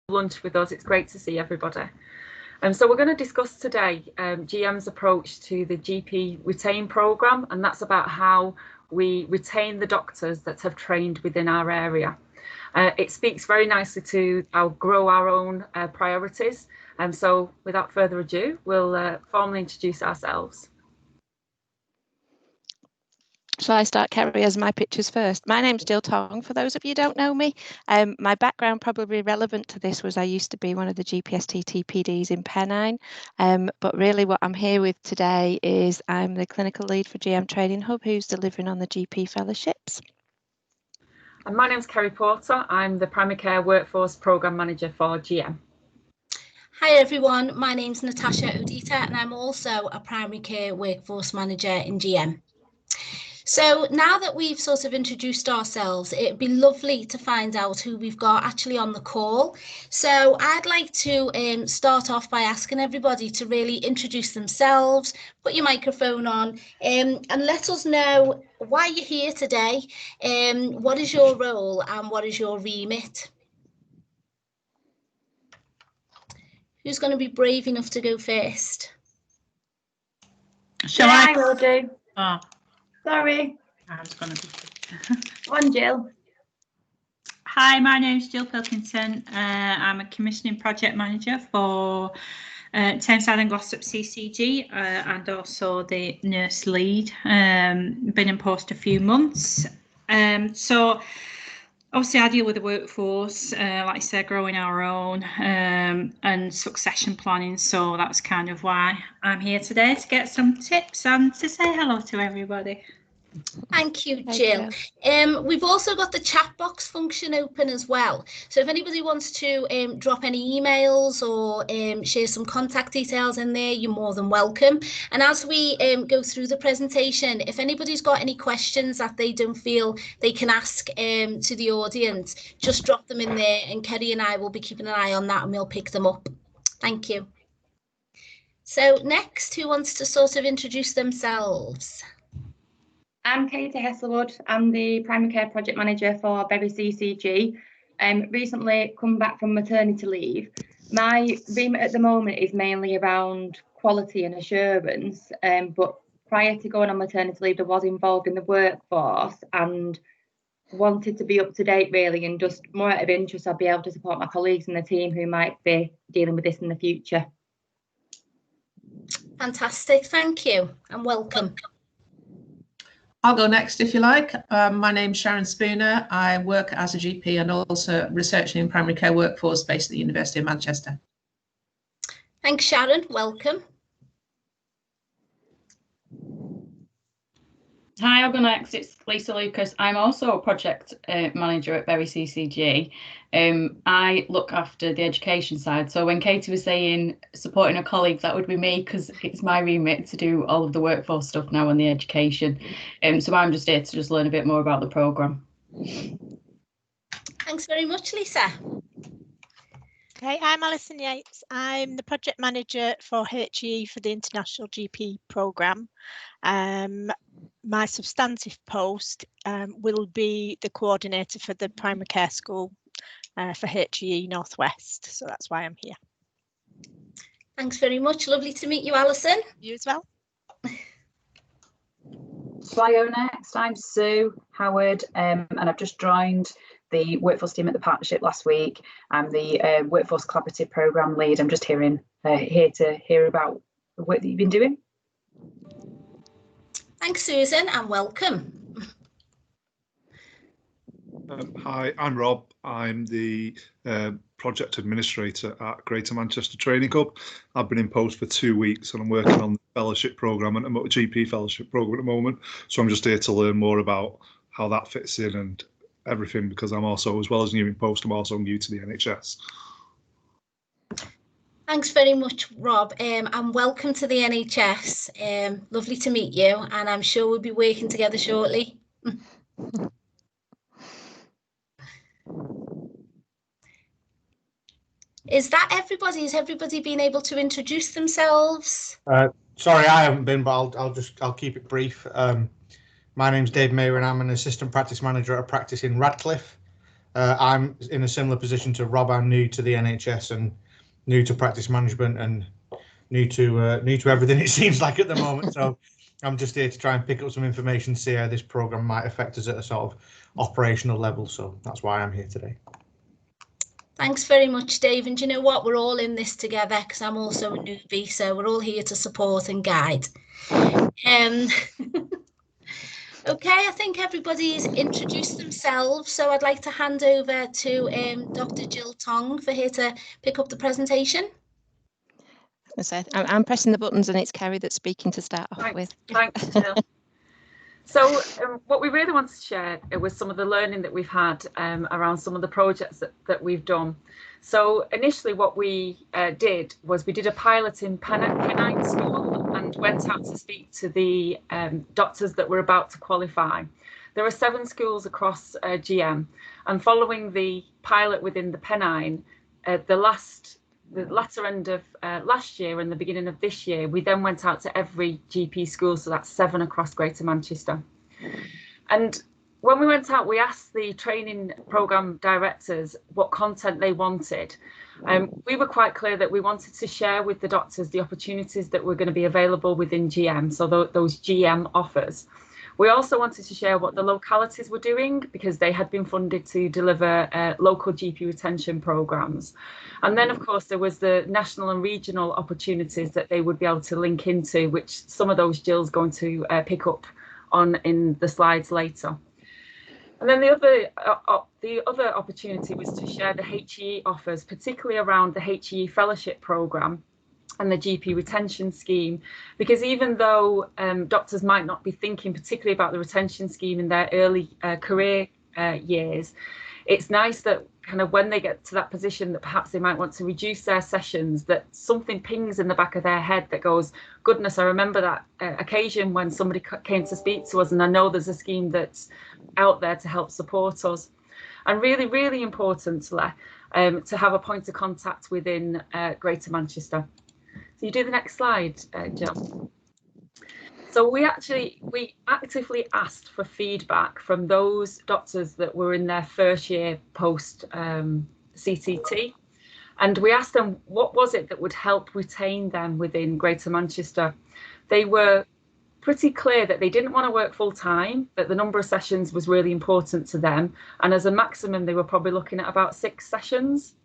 lunch with us. It's great to see everybody. So we're going to discuss today GM's approach to the GP Retain programme, and that's about how we retain the doctors that have trained within our area. It speaks very nicely to our grow our own priorities. So without further ado, we'll formally introduce ourselves. Shall I start, Kerry, as my pictures first? My name's Jill Tong, for those of you who don't know me. My background probably relevant to this was I used to be one of the GPST TPDs in Pennine, but really what I'm here with today is I'm the clinical lead for GM Training Hub, who's delivering on the GP fellowships. And my name's Kerry Porter. I'm the Primary Care Workforce Programme Manager for GM. Hi everyone, my name's Natasha Odita and I'm also a Primary Care Workforce Manager in GM. So now that we've sort of introduced ourselves, it'd be lovely to find out who we've got actually on the call. So I'd like to start off by asking everybody to really introduce themselves, put your microphone on, and let us know why you're here today, what is your role and what is your remit. Who's going to be brave enough to go first? Shall I? Will do. Oh, Sorry. I was going to be. One, Jill. Hi, my name's Jill Pilkington. I'm a commissioning project manager for Tameside and Glossop CCG and also the nurse lead. Been in post a few months. So obviously I deal with the workforce, like I said, growing our own and succession planning. So that's kind of why I'm here today, to get some tips and to say hello to everybody. Thank you, Jill. We've also got the chat box function open as well. So if anybody wants to drop any emails or share some contact details in there, you're more than welcome. And as we go through the presentation, if anybody's got any questions that they don't feel they can ask to the audience, just drop them in there and Kerry and I will be keeping an eye on that and we'll pick them up. Thank you. So next, who wants to sort of introduce themselves? I'm Katie Hesselwood. I'm the Primary Care Project Manager for Bury CCG. Recently come back from maternity leave. My remit at the moment is mainly around quality and assurance, but prior to going on maternity leave, I was involved in the workforce and wanted to be up to date really, and just more out of interest, I'll be able to support my colleagues in the team who might be dealing with this in the future. Fantastic, thank you and welcome. I'll go next if you like. My name's Sharon Spooner. I work as a GP and also researching in primary care workforce based at the University of Manchester. Thanks, Sharon. Welcome. Hi, I'll go next. It's Lisa Lucas. I'm also a project manager at Bury CCG. I look after the education side. So when Katie was saying supporting a colleague, that would be me, because it's my remit to do all of the workforce stuff now on the education. So I'm just here to just learn a bit more about the programme. Thanks very much, Lisa. Okay, I'm Alison Yates. I'm the project manager for HE for the International GP programme. My substantive post will be the coordinator for the primary care school for HE Northwest. So that's why I'm here. Thanks very much. Lovely to meet you, Alison. You as well. Shall I go next? I'm Sue Howard, and I've just joined the workforce team at the partnership last week. I'm the workforce collaborative programme lead. I'm just here to hear about the work that you've been doing. Thanks, Susan, and welcome. Hi, I'm Rob. I'm the project administrator at Greater Manchester Training Hub. I've been in post for 2 weeks and I'm working on the fellowship programme and a GP fellowship programme at the moment. So I'm just here to learn more about how that fits in and everything, because I'm also, as well as new in post, I'm also new to the NHS. Thanks very much, Rob, and welcome to the NHS. Lovely to meet you, and I'm sure we'll be working together shortly. Is that everybody? Has everybody been able to introduce themselves? Sorry, I haven't been, but I'll keep it brief. My name's Dave Mayer and I'm an assistant practice manager at a practice in Radcliffe. I'm in a similar position to Rob. I'm new to the NHS and new to practice management and new to everything, it seems like, at the moment. So I'm just here to try and pick up some information, see how this programme might affect us at a sort of operational level. So that's why I'm here today. Thanks very much, Dave. And you know what? We're all in this together because I'm also a newbie, so we're all here to support and guide. Okay, I think everybody's introduced themselves, so I'd like to hand over to Dr. Jill Tong for her to pick up the presentation. So I'm pressing the buttons and it's Kerry that's speaking to start off with. Thanks, Jill. So what we really wanted to share was some of the learning that we've had around some of the projects that we've done. So initially what we did was we did a pilot in Pennine School and went out to speak to the doctors that were about to qualify. There are 7 schools across GM, and following the pilot within the Pennine, the latter end of last year and the beginning of this year, we then went out to every GP school, so that's 7 across Greater Manchester. And when we went out, we asked the training programme directors what content they wanted. We were quite clear that we wanted to share with the doctors the opportunities that were going to be available within GM, so those GM offers. We also wanted to share what the localities were doing because they had been funded to deliver local GP retention programmes. And then, of course, there was the national and regional opportunities that they would be able to link into, which some of those Jill's going to pick up on in the slides later. And then the other opportunity was to share the HEE offers, particularly around the HEE fellowship programme and the GP retention scheme, because even though doctors might not be thinking particularly about the retention scheme in their early career years, it's nice that kind of when they get to that position that perhaps they might want to reduce their sessions, that something pings in the back of their head that goes, goodness, I remember that occasion when somebody came to speak to us, and I know there's a scheme that's out there to help support us. And really, really importantly, to have a point of contact within Greater Manchester. So you do the next slide, Jill. So we actively asked for feedback from those doctors that were in their first year post CCT, and we asked them what was it that would help retain them within Greater Manchester. They were pretty clear that they didn't want to work full time, that the number of sessions was really important to them, and as a maximum they were probably looking at about 6 sessions.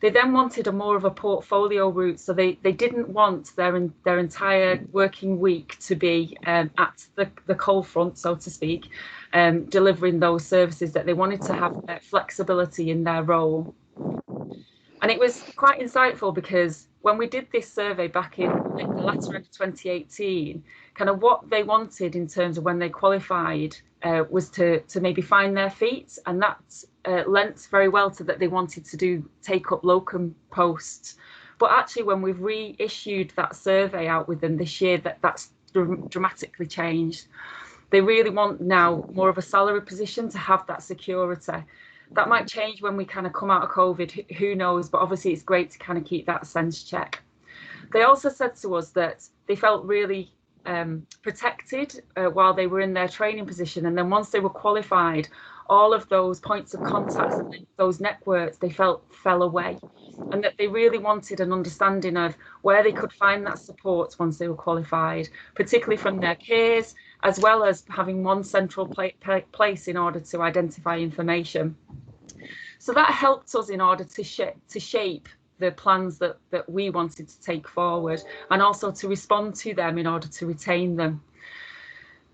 They then wanted a more of a portfolio route, so they didn't want their entire working week to be at the coal front, so to speak, delivering those services, that they wanted to have flexibility in their role. And it was quite insightful because when we did this survey back in the latter end of 2018, kind of what they wanted in terms of when they qualified was to maybe find their feet, and that lent very well to that they wanted to take up locum posts. But actually, when we've reissued that survey out with them this year, that's dramatically changed. They really want now more of a salary position to have that security. That might change when we kind of come out of COVID, who knows, but obviously it's great to kind of keep that sense check. They also said to us that they felt really protected while they were in their training position, and then once they were qualified, all of those points of contact and those networks they felt fell away, and that they really wanted an understanding of where they could find that support once they were qualified, particularly from their peers, as well as having one central place in order to identify information. So that helped us in order to shape the plans that we wanted to take forward, and also to respond to them in order to retain them.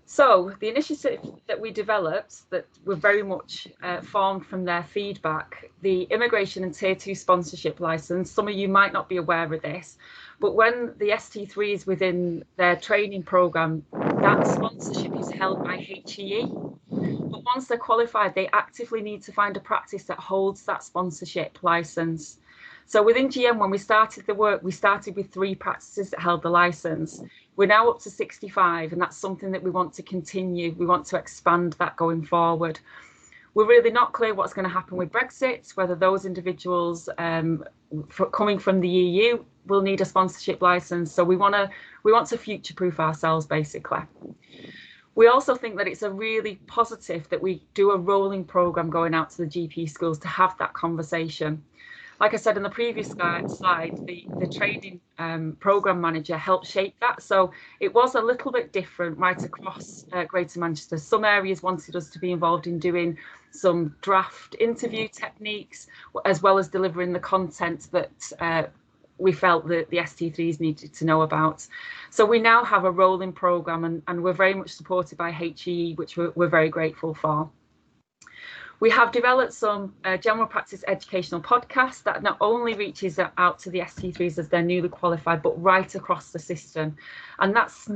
So the initiative that we developed that were very much formed from their feedback, the Immigration and Tier 2 sponsorship licence, some of you might not be aware of this, but when the ST3 is within their training programme, that sponsorship is held by HEE. But once they're qualified, they actively need to find a practice that holds that sponsorship licence. So within GM, when we started the work, we started with 3 practices that held the licence. We're now up to 65, and that's something that we want to continue. We want to expand that going forward. We're really not clear what's going to happen with Brexit, whether those individuals coming from the EU will need a sponsorship licence. So we want to future-proof ourselves, basically. We also think that it's a really positive that we do a rolling programme going out to the GP schools to have that conversation. Like I said in the previous slide, the training programme manager helped shape that. So it was a little bit different right across Greater Manchester. Some areas wanted us to be involved in doing some draft interview techniques, as well as delivering the content that we felt that the ST3s needed to know about. So we now have a rolling programme, and we're very much supported by HEE, which we're very grateful for. We have developed some general practice educational podcasts that not only reaches out to the ST3s as they're newly qualified, but right across the system. And that's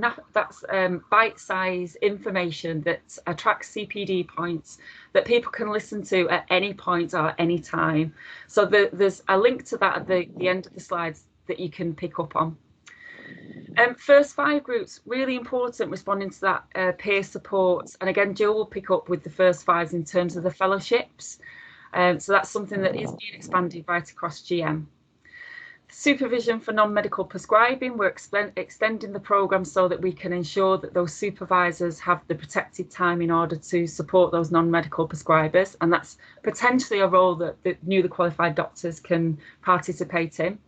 bite-sized information that attracts CPD points that people can listen to at any point or any time. So there's a link to that at the end of the slides that you can pick up on. First 5 groups, really important, responding to that peer support. And again, Jill will pick up with the first 5s in terms of the fellowships. So that's something that is being expanded right across GM. Supervision for non-medical prescribing, we're extending the programme so that we can ensure that those supervisors have the protected time in order to support those non-medical prescribers. And that's potentially a role that the newly qualified doctors can participate in.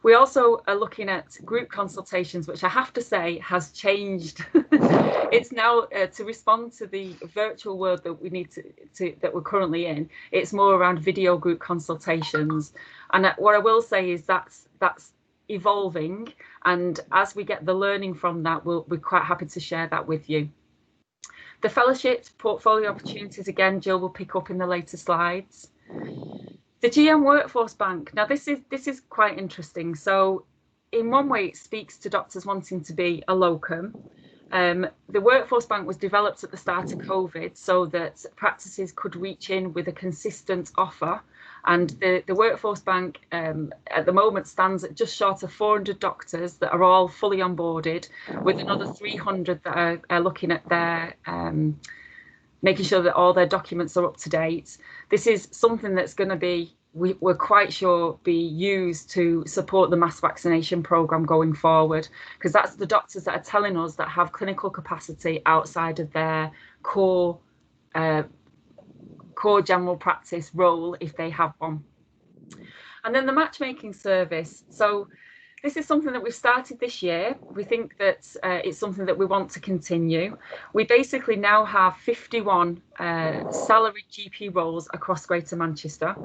We also are looking at group consultations, which I have to say has changed. It's now to respond to the virtual world that we need that we're currently in. It's more around video group consultations, and what I will say is that's evolving. And as we get the learning from that, we're quite happy to share that with you. The fellowships, portfolio opportunities, again, Jill will pick up in the later slides. The GM Workforce Bank. Now, this is quite interesting. So in one way, it speaks to doctors wanting to be a locum. The Workforce Bank was developed at the start of COVID so that practices could reach in with a consistent offer. And the Workforce Bank at the moment stands at just short of 400 doctors that are all fully onboarded, with another 300 that are looking at their making sure that all their documents are up to date. This is something that's going to be, we're quite sure, be used to support the mass vaccination programme going forward, because that's the doctors that are telling us that have clinical capacity outside of their core general practice role, if they have one. And then the matchmaking service. So this is something that we've started this year. We think that it's something that we want to continue. We basically now have 51 salaried GP roles across Greater Manchester.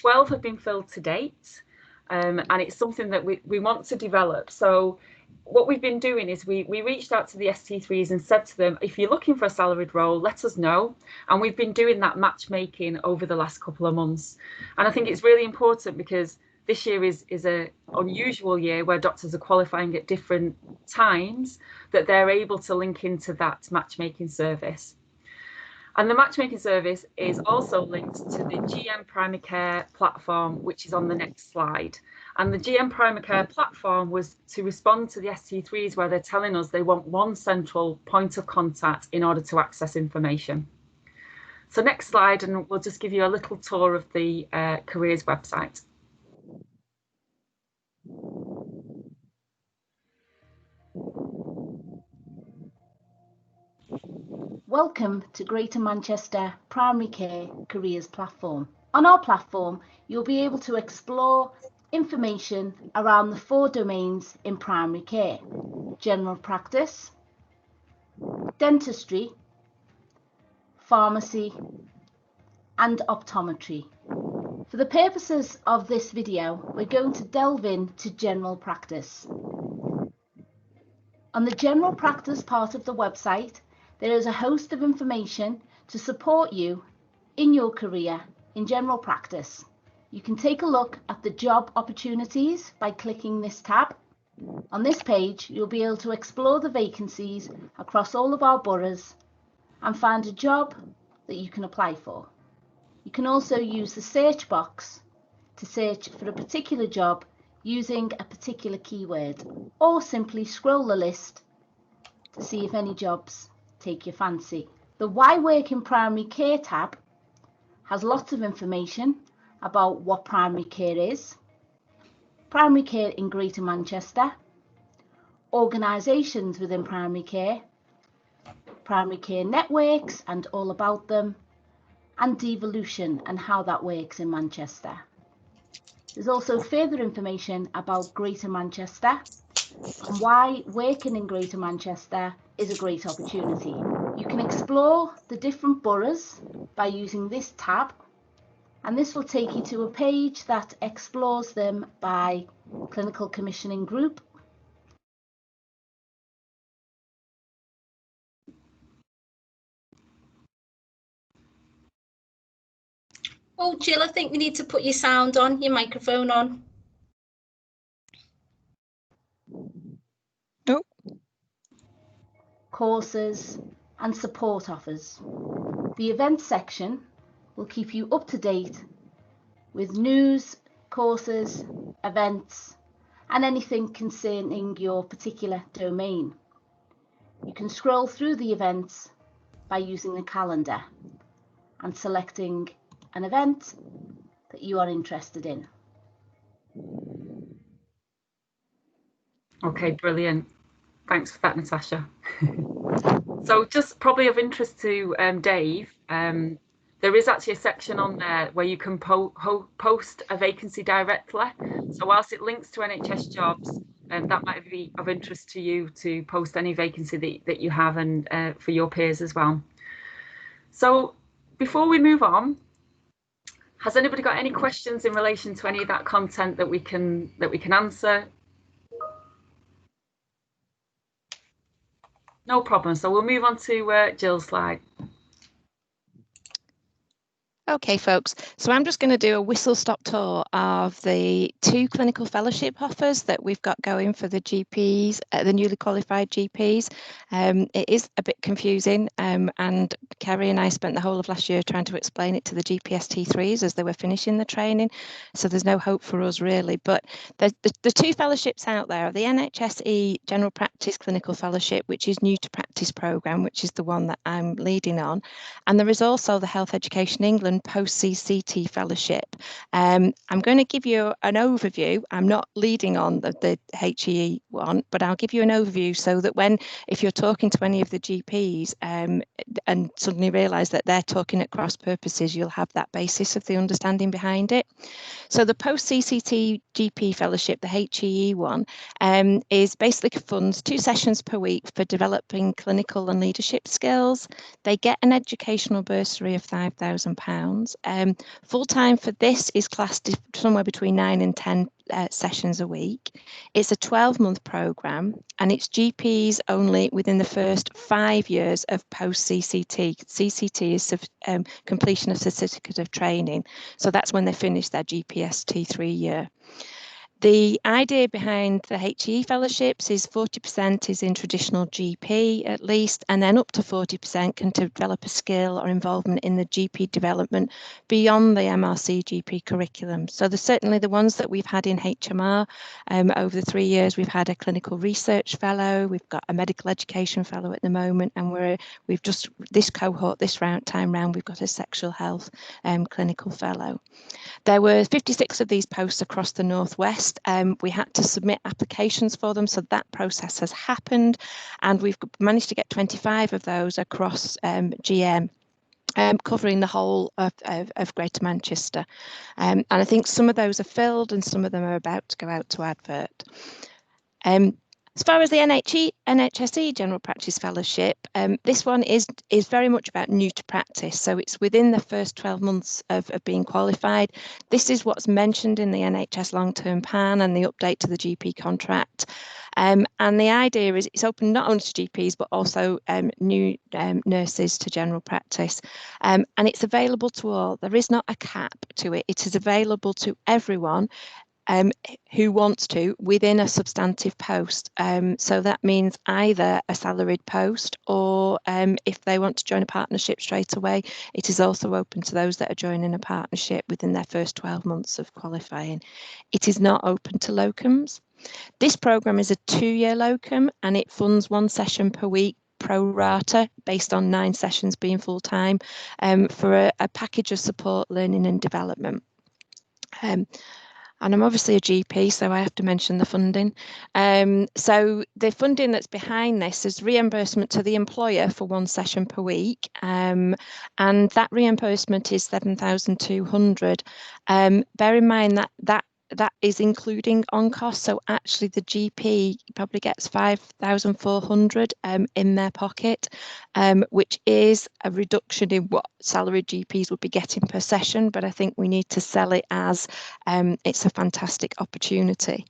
12 have been filled to date, and it's something that we want to develop. So what we've been doing is we reached out to the ST3s and said to them, if you're looking for a salaried role, let us know. And we've been doing that matchmaking over the last couple of months. And I think it's really important because this year is an unusual year where doctors are qualifying at different times, that they're able to link into that matchmaking service. And the matchmaking service is also linked to the GM Primary Care platform, which is on the next slide. And the GM Primary Care platform was to respond to the ST3s where they're telling us they want one central point of contact in order to access information. So next slide, and we'll just give you a little tour of the careers website. Welcome to Greater Manchester Primary Care Careers Platform. On our platform, you'll be able to explore information around the 4 domains in primary care: general practice, dentistry, pharmacy, and optometry. For the purposes of this video, we're going to delve into general practice. On the general practice part of the website, there is a host of information to support you in your career in general practice. You can take a look at the job opportunities by clicking this tab. On this page, you'll be able to explore the vacancies across all of our boroughs and find a job that you can apply for. You can also use the search box to search for a particular job using a particular keyword, or simply scroll the list to see if any jobs take your fancy. The Why Work in Primary Care tab has lots of information about what primary care is, primary care in Greater Manchester, organisations within primary care, primary care networks and all about them, and devolution and how that works in Manchester. There's also further information about Greater Manchester and why working in Greater Manchester is a great opportunity. You can explore the different boroughs by using this tab, and this will take you to a page that explores them by clinical commissioning group. Oh, Jill, I think we need to put your sound on, your microphone on. Oh. Courses and support offers. The events section will keep you up to date with news, courses, events, and anything concerning your particular domain. You can scroll through the events by using the calendar and selecting an event that you are interested in. Okay, brilliant. Thanks for that, Natasha. So just probably of interest to Dave, there is actually a section on there where you can post a vacancy directly. So whilst it links to NHS jobs, that might be of interest to you to post any vacancy that you have, and for your peers as well. So before we move on, has anybody got any questions in relation to any of that content that we can answer? No problem. So we'll move on to Jill's slide. Okay, folks, so I'm just going to do a whistle-stop tour of the 2 clinical fellowship offers that we've got going for the GPs, the newly qualified GPs. It is a bit confusing, and Kerry and I spent the whole of last year trying to explain it to the GPST3s as they were finishing the training, so there's no hope for us really. But the 2 fellowships out there are the NHSE General Practice Clinical Fellowship, which is new to practice programme, which is the one that I'm leading on, and there is also the Health Education England post-CCT fellowship. I'm going to give you an overview. I'm not leading on the HEE one, but I'll give you an overview so that if you're talking to any of the GPs and suddenly realise that they're talking at cross purposes, you'll have that basis of the understanding behind it. So the post-CCT GP fellowship, the HEE one, is basically funds 2 sessions per week for developing clinical and leadership skills. They get an educational bursary of £5,000. Full-time for this is classed somewhere between 9 and 10 sessions a week. It's a 12-month programme, and it's GPs only within the first 5 years of post-CCT. CCT is completion of certificate of training, so that's when they finish their GPST3 year. The idea behind the HE fellowships is 40% is in traditional GP at least, and then up to 40% can develop a skill or involvement in the GP development beyond the MRC GP curriculum. So there's certainly the ones that we've had in HMR over the 3 years. We've had a clinical research fellow, we've got a medical education fellow at the moment, and we've just this cohort this time round we've got a sexual health clinical fellow. There were 56 of these posts across the Northwest. We had to submit applications for them, so that process has happened, and we've managed to get 25 of those across GM. Covering the whole of Greater Manchester. And I think some of those are filled and some of them are about to go out to advert. As far as the NHSE General Practice Fellowship, this one is very much about new to practice. So it's within the first 12 months of being qualified. This is what's mentioned in the NHS long-term plan and the update to the GP contract. And the idea is it's open not only to GPs, but also new nurses to general practice. And it's available to all. There is not a cap to it. It is available to everyone who wants to within a substantive post. So that means either a salaried post, or if they want to join a partnership straight away, it is also open to those that are joining a partnership within their first 12 months of qualifying. It is not open to locums. This programme is a 2-year locum, and it funds 1 session per week pro rata based on 9 sessions being full time for a package of support, learning and development. And I'm obviously a GP, so I have to mention the funding. So the funding that's behind this is reimbursement to the employer for 1 session per week, and that reimbursement is 7,200. Bear in mind that is including on cost, so actually the GP probably gets 5,400 in their pocket, which is a reduction in what salaried GPs would be getting per session, but I think we need to sell it as it's a fantastic opportunity.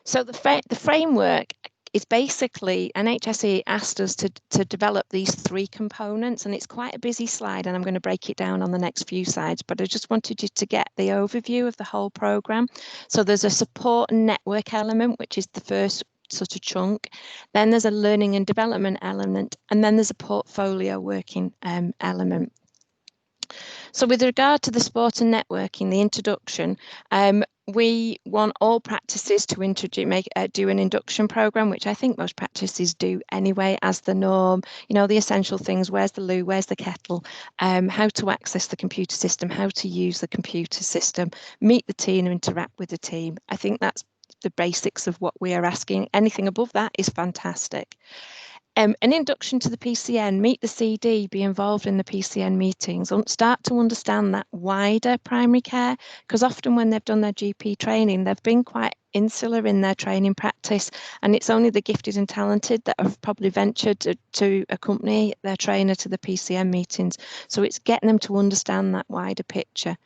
So the framework is basically, NHSE asked us to develop these 3 components, and it's quite a busy slide, and I'm going to break it down on the next few slides, but I just wanted you to get the overview of the whole programme. So there's a support and network element, which is the first sort of chunk. Then there's a learning and development element, and then there's a portfolio working element. So with regard to the sport and networking, the introduction, we want all practices to do an induction program, which I think most practices do anyway as the norm. You know, the essential things: where's the loo, where's the kettle, how to access the computer system, how to use the computer system, meet the team and interact with the team. I think that's the basics of what we are asking. Anything above that is fantastic. An induction to the PCN, meet the CD, be involved in the PCN meetings, start to understand that wider primary care, because often when they've done their GP training, they've been quite insular in their training practice, and it's only the gifted and talented that have probably ventured to accompany their trainer to the PCN meetings. So it's getting them to understand that wider picture.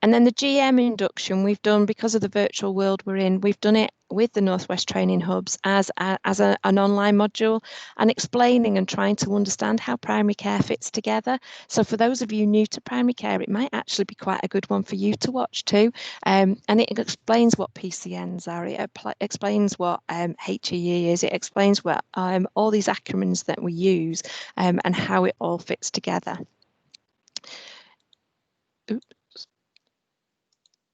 And then the GM induction we've done, because of the virtual world we're in, we've done it with the Northwest Training Hubs as an online module, and explaining and trying to understand how primary care fits together. So for those of you new to primary care, it might actually be quite a good one for you to watch too. And it explains what PCNs are, it explains what HEE is, it explains what all these acronyms that we use and how it all fits together. Oops.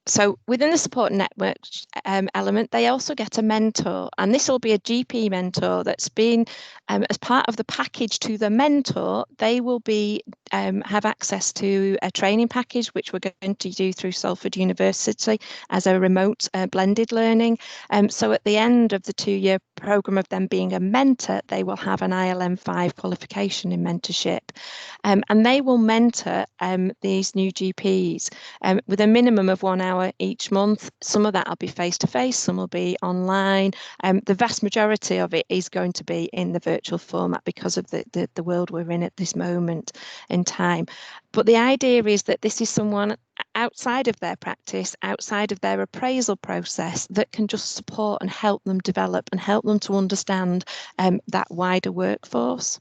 So within the support network element, they also get a mentor, and this will be a GP mentor that's been as part of the package to the mentor. They will be have access to a training package, which we're going to do through Salford University as a remote blended learning. So at the end of the 2-year programme of them being a mentor, they will have an ILM5 qualification in mentorship, and they will mentor these new GPs with a minimum of 1 hour each month. Some of that will be face-to-face, some will be online. The vast majority of it is going to be in the virtual format because of the world we're in at this moment in time. But the idea is that this is someone outside of their practice, outside of their appraisal process, that can just support and help them develop and help them to understand that wider workforce.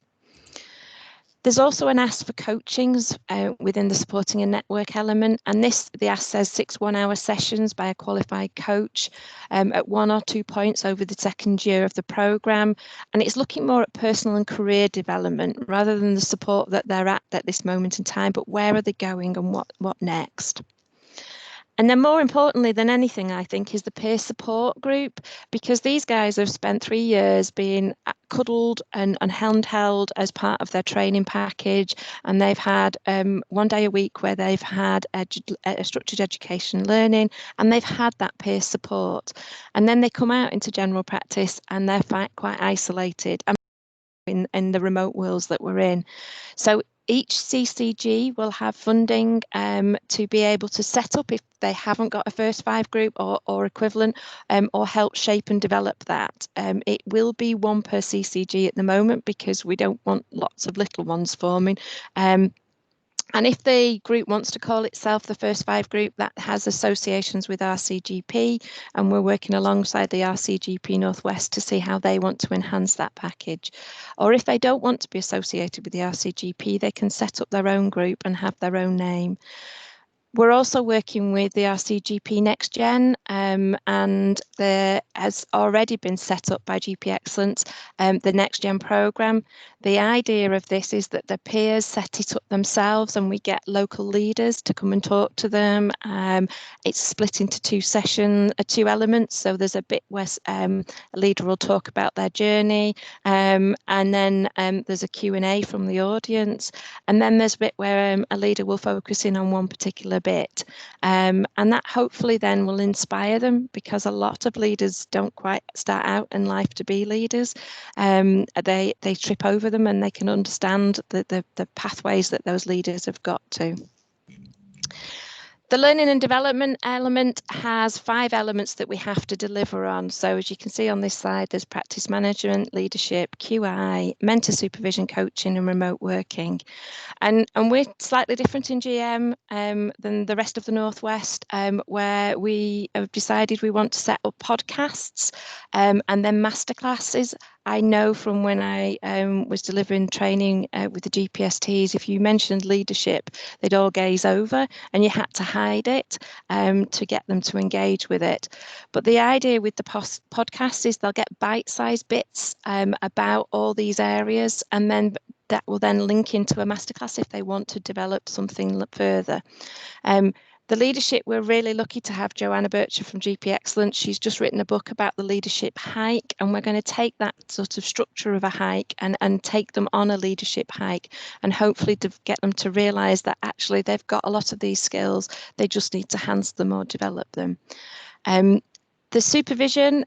There's also an ask for coachings within the supporting and network element, and the ask says 6 1-hour sessions by a qualified coach at 1 or 2 points over the 2nd year of the programme, and it's looking more at personal and career development rather than the support that they're at this moment in time, but where are they going and what next. And then more importantly than anything, I think, is the peer support group, because these guys have spent 3 years being cuddled and handheld as part of their training package, and they've had 1 day a week where they've had a structured education learning, and they've had that peer support. And then they come out into general practice and they're quite isolated in the remote worlds that we're in. So each CCG will have funding to be able to set up if they haven't got a First 5 group or equivalent, or help shape and develop that. It will be 1 per CCG at the moment because we don't want lots of little ones forming. And if the group wants to call itself the First 5 group, that has associations with RCGP, and we're working alongside the RCGP Northwest to see how they want to enhance that package. Or if they don't want to be associated with the RCGP, they can set up their own group and have their own name. We're also working with the RCGP Next Gen, and there has already been set up by GP Excellence the Next Gen programme. The idea of this is that the peers set it up themselves and we get local leaders to come and talk to them. It's split into 2 elements. So there's a bit where a leader will talk about their journey, and then there's a Q&A from the audience. And then there's a bit where a leader will focus in on one particular bit, and that hopefully then will inspire them, because a lot of leaders don't quite start out in life to be leaders. They trip over them, and they can understand the pathways that those leaders have got to. The learning and development element has 5 elements that we have to deliver on. So as you can see on this slide, there's practice management, leadership, QI, mentor supervision, coaching, and remote working. And we're slightly different in GM than the rest of the Northwest, where we have decided we want to set up podcasts and then masterclasses. I know from when I was delivering training with the GPSTs, if you mentioned leadership, they'd all gaze over, and you had to hide it to get them to engage with it. But the idea with the podcast is they'll get bite-sized bits about all these areas, and then that will then link into a masterclass if they want to develop something further. The leadership, we're really lucky to have Joanna Bircher from GP Excellence. She's just written a book about the leadership hike, and we're going to take that sort of structure of a hike and take them on a leadership hike, and hopefully to get them to realise that actually they've got a lot of these skills, they just need to enhance them or develop them. The supervision,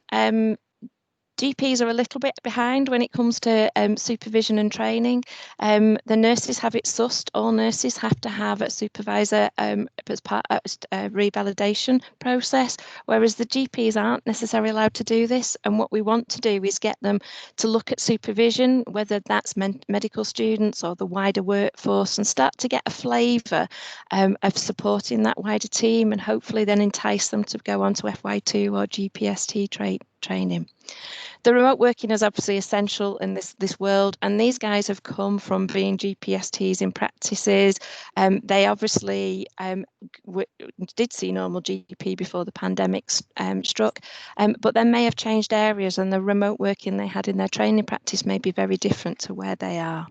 GPs are a little bit behind when it comes to supervision and training. The nurses have it sussed. All nurses have to have a supervisor as part of a revalidation process, whereas the GPs aren't necessarily allowed to do this. And what we want to do is get them to look at supervision, whether that's medical students or the wider workforce, and start to get a flavour of supporting that wider team, and hopefully then entice them to go on to FY2 or GPST training. The remote working is obviously essential in this world, and these guys have come from being GPSTs in practices. They obviously did see normal GP before the pandemic struck, but then may have changed areas, and the remote working they had in their training practice may be very different to where they are.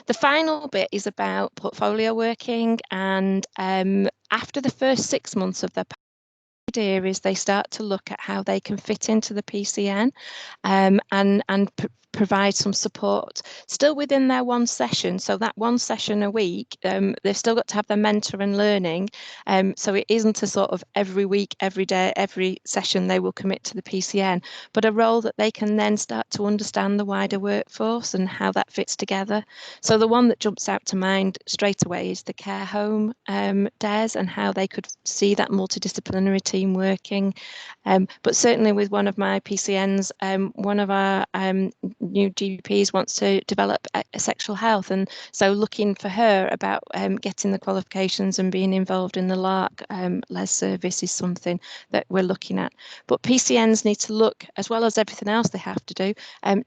The final bit is about portfolio working, and after the first 6 months of their idea is they start to look at how they can fit into the PCN and provide some support still within their one session. So that one session a week, they've still got to have their mentor and learning. So it isn't a sort of every week, every day, every session they will commit to the PCN, but a role that they can then start to understand the wider workforce and how that fits together. So the one that jumps out to mind straight away is the care home DES, and how they could see that multidisciplinary team working. But certainly with one of my PCNs, one of our new GPs wants to develop a sexual health, and so looking for her about getting the qualifications and being involved in the LARC Les service is something that we're looking at. But PCNs need to look, as well as everything else they have to do,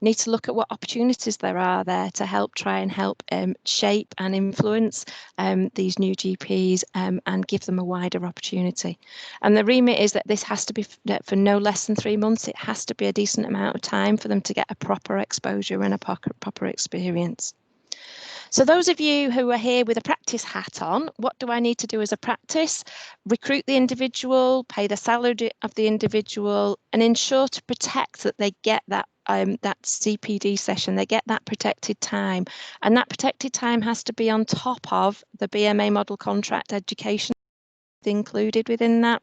need to look at what opportunities there are there to try and help shape and influence these new GPs and give them a wider opportunity. And the remit is that this has to be for no less than 3 months. It has to be a decent amount of time for them to get a proper exposure and a proper experience. So those of you who are here with a practice hat on, what do I need to do as a practice? Recruit the individual, pay the salary of the individual, and ensure to protect that they get that CPD session, they get that protected time. And that protected time has to be on top of the BMA model contract education included within that.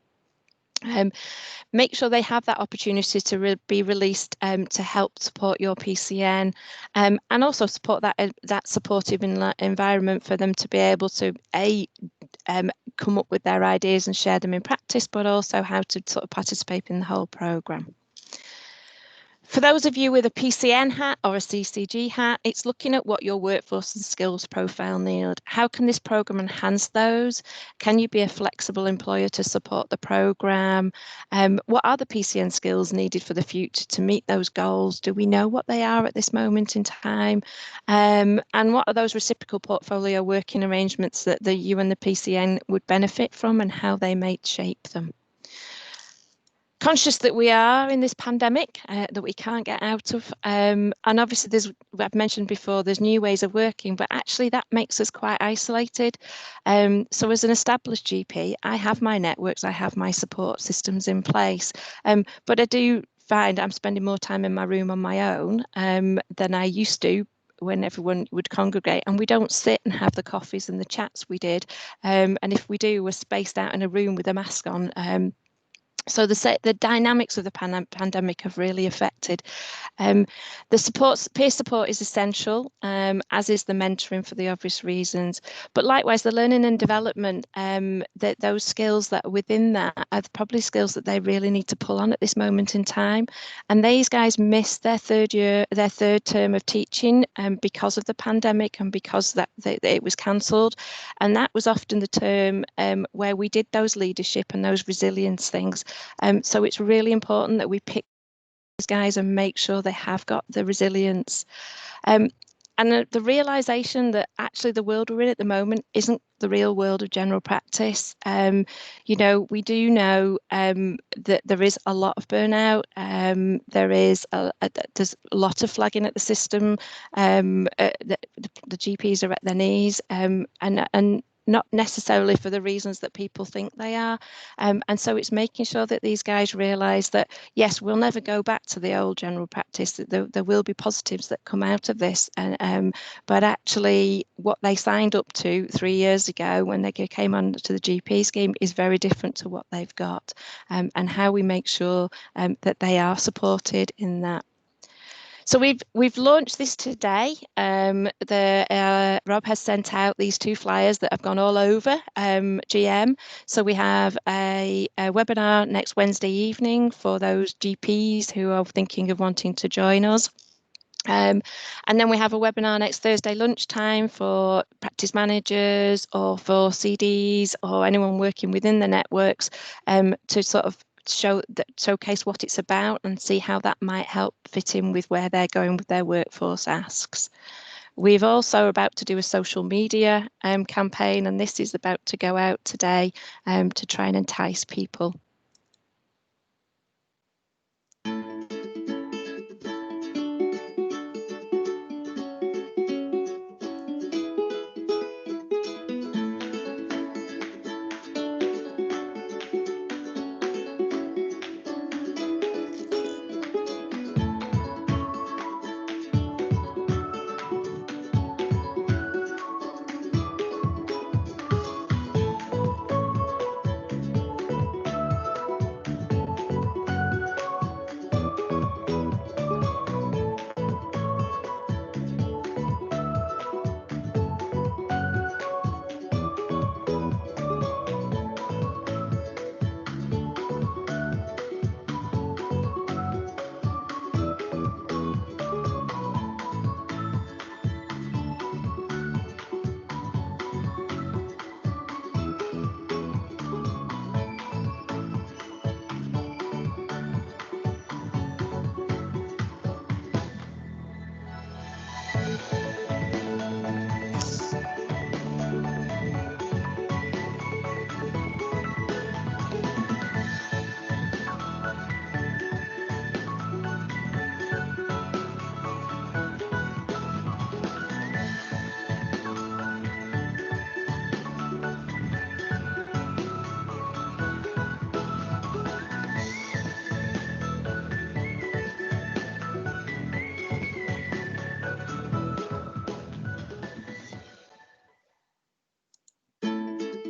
Make sure they have that opportunity to be released to help support your PCN, and also support that supportive environment for them to be able to come up with their ideas and share them in practice, but also how to sort of participate in the whole programme. For those of you with a PCN hat or a CCG hat, it's looking at what your workforce and skills profile need. How can this programme enhance those? Can you be a flexible employer to support the programme? What are the PCN skills needed for the future to meet those goals? Do we know what they are at this moment in time? And what are those reciprocal portfolio working arrangements that you and the PCN would benefit from, and how they may shape them? Conscious that we are in this pandemic that we can't get out of, and obviously I've mentioned before, there's new ways of working, but actually that makes us quite isolated. So as an established GP, I have my networks, I have my support systems in place, but I do find I'm spending more time in my room on my own than I used to when everyone would congregate, and we don't sit and have the coffees and the chats we did. And if we do, we're spaced out in a room with a mask on. So the dynamics of the pandemic have really affected. The peer support is essential, as is the mentoring for the obvious reasons. But likewise, the learning and development, those skills that are within that are probably skills that they really need to pull on at this moment in time. And these guys missed their third term of teaching because of the pandemic and because it was cancelled. And that was often the term where we did those leadership and those resilience things. So it's really important that we pick these guys and make sure they have got the resilience. And the realization that actually the world we're in at the moment isn't the real world of general practice. You know, we do know that there is a lot of burnout. There's a lot of flagging at the system. The GPs are at their knees, and not necessarily for the reasons that people think they are. And so it's making sure that these guys realise that, yes, we'll never go back to the old general practice, that there will be positives that come out of this. But actually what they signed up to 3 years ago when they came on to the GP scheme is very different to what they've got, and how we make sure that they are supported in that. So we've launched this today. Rob has sent out these 2 flyers that have gone all over GM. So we have a webinar next Wednesday evening for those GPs who are thinking of wanting to join us. And then we have a webinar next Thursday lunchtime for practice managers or for CDs or anyone working within the networks to sort of showcase what it's about and see how that might help fit in with where they're going with their workforce asks. We've also about to do a social media campaign, and this is about to go out today to try and entice people.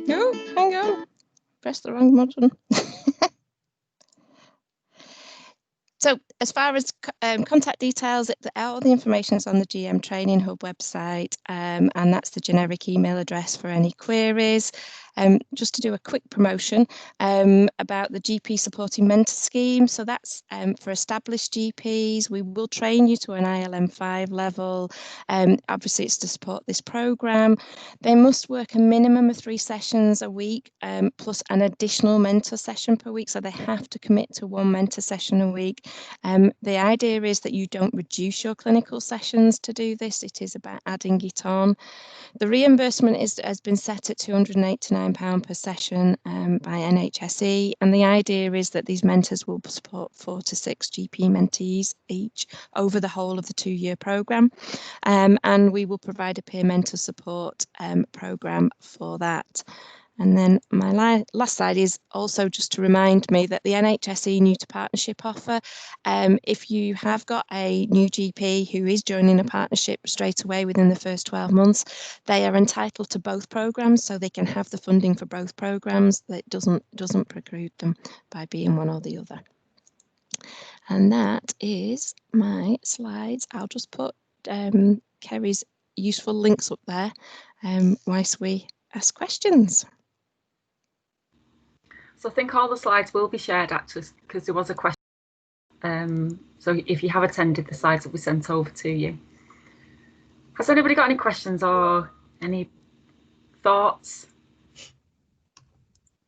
No, hang on, press the wrong button. So as far as contact details, all the information is on the GM Training Hub website, and that's the generic email address for any queries. Just to do a quick promotion about the GP Supporting Mentor Scheme. So that's for established GPs. We will train you to an ILM5 level. Obviously, it's to support this programme. They must work a minimum of 3 sessions a week, plus an additional mentor session per week. So they have to commit to 1 mentor session a week. The idea is that you don't reduce your clinical sessions to do this. It is about adding it on. The reimbursement has been set at £289 per session by NHSE, and the idea is that these mentors will support 4 to 6 GP mentees each over the whole of the 2-year programme, and we will provide a peer mentor support programme for that. And then my last slide is also just to remind me that the NHSE new to partnership offer, if you have got a new GP who is joining a partnership straight away within the first 12 months, they are entitled to both programmes, so they can have the funding for both programmes. That doesn't preclude them by being one or the other. And that is my slides. I'll just put Kerry's useful links up there whilst we ask questions. So I think all the slides will be shared actually, because there was a question. So if you have attended, the slides will be sent over to you. Has anybody got any questions or any thoughts?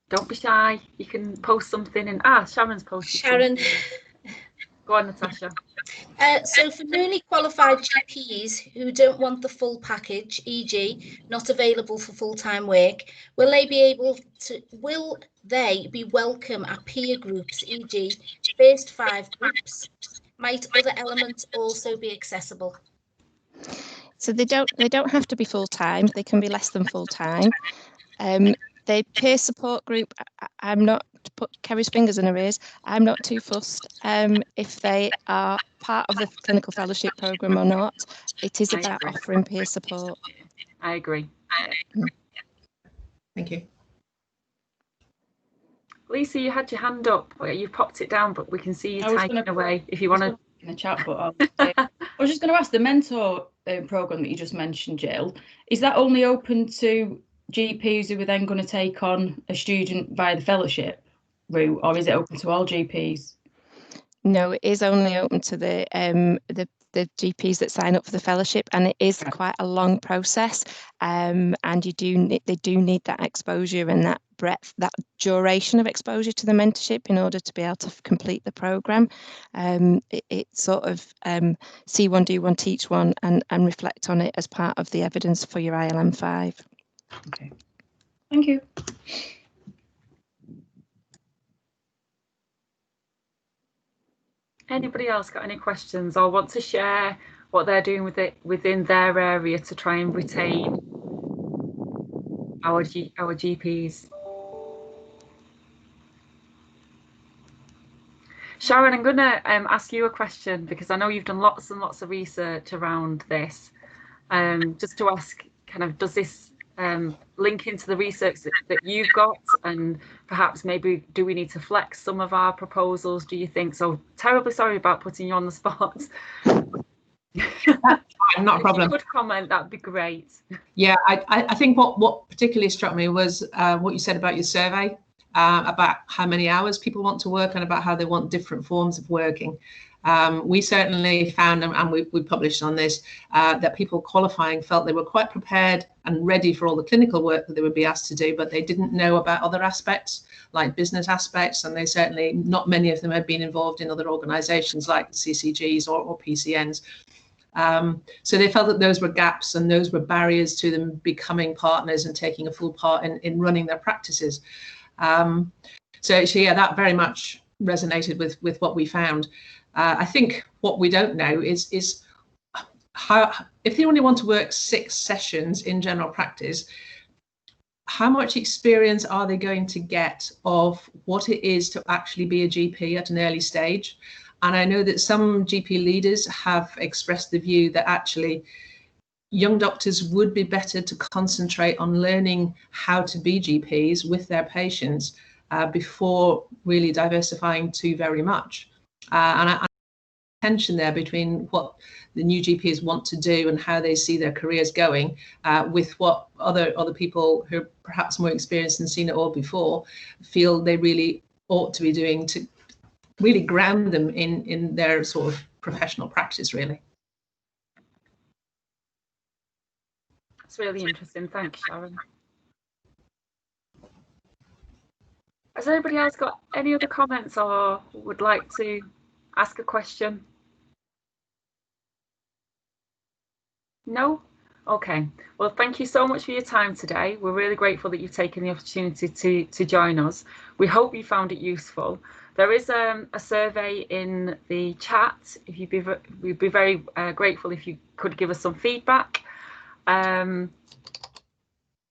Don't be shy. You can post something in. Sharon's posted. Sharon. Something. Go on, Natasha. So for newly qualified GPs who don't want the full package, e.g. not available for full-time work, will they be welcome at peer groups, e.g. first 5 groups? Might other elements also be accessible? So they don't have to be full-time, they can be less than full-time. The peer support group, I'm not, to put Kerry's fingers in her ears, I'm not too fussed if they are part of the clinical fellowship programme or not. It is about offering peer support. I agree. Thank you. Lisa, you had your hand up. You've popped it down, but we can see you typing away. If you want to in the chat, but I was just going to ask, the mentor programme that you just mentioned, Jill, is that only open to GPs who are then going to take on a student via the fellowship route, or is it open to all GPs? No, it is only open to the GPs that sign up for the fellowship, and it is quite a long process. And they do need that exposure and that breadth, that duration of exposure to the mentorship in order to be able to complete the programme. It's sort of see one, do one, teach one, and reflect on it as part of the evidence for your ILM5. Okay, thank you. Anybody else got any questions or want to share what they're doing with it within their area to try and retain our GPs? Sharon, I'm going to ask you a question because I know you've done lots and lots of research around this. Just to ask, kind of, does this link into the research that you've got, and perhaps maybe do we need to flex some of our proposals, do you think? So terribly sorry about putting you on the spot. Not a problem. If you could comment, that'd be great. Yeah, I think what particularly struck me was what you said about your survey, about how many hours people want to work and about how they want different forms of working. We certainly found, and we published on this, that people qualifying felt they were quite prepared and ready for all the clinical work that they would be asked to do, but they didn't know about other aspects, like business aspects, and they certainly, not many of them had been involved in other organisations like CCGs or PCNs. So they felt that those were gaps and those were barriers to them becoming partners and taking a full part in running their practices. So yeah, that very much resonated with what we found. I think what we don't know is how, if they only want to work 6 sessions in general practice, how much experience are they going to get of what it is to actually be a GP at an early stage? And I know that some GP leaders have expressed the view that actually young doctors would be better to concentrate on learning how to be GPs with their patients before really diversifying too very much. And I tension there between what the new GPs want to do and how they see their careers going with what other people who are perhaps more experienced and seen it all before feel they really ought to be doing to really ground them in their sort of professional practice, really. That's really interesting. Thanks, Sharon. Has anybody else got any other comments or would like to ask a question? No? Okay. Well, thank you so much for your time today. We're really grateful that you've taken the opportunity to join us. We hope you found it useful. There is a survey in the chat. If we'd be very grateful if you could give us some feedback.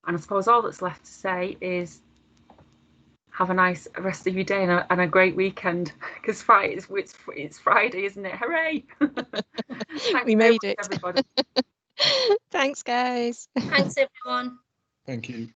And I suppose all that's left to say is have a nice rest of your day and a great weekend, because it's Friday, isn't it? Hooray! We made it, everybody. Thanks, guys. Thanks, everyone. Thank you.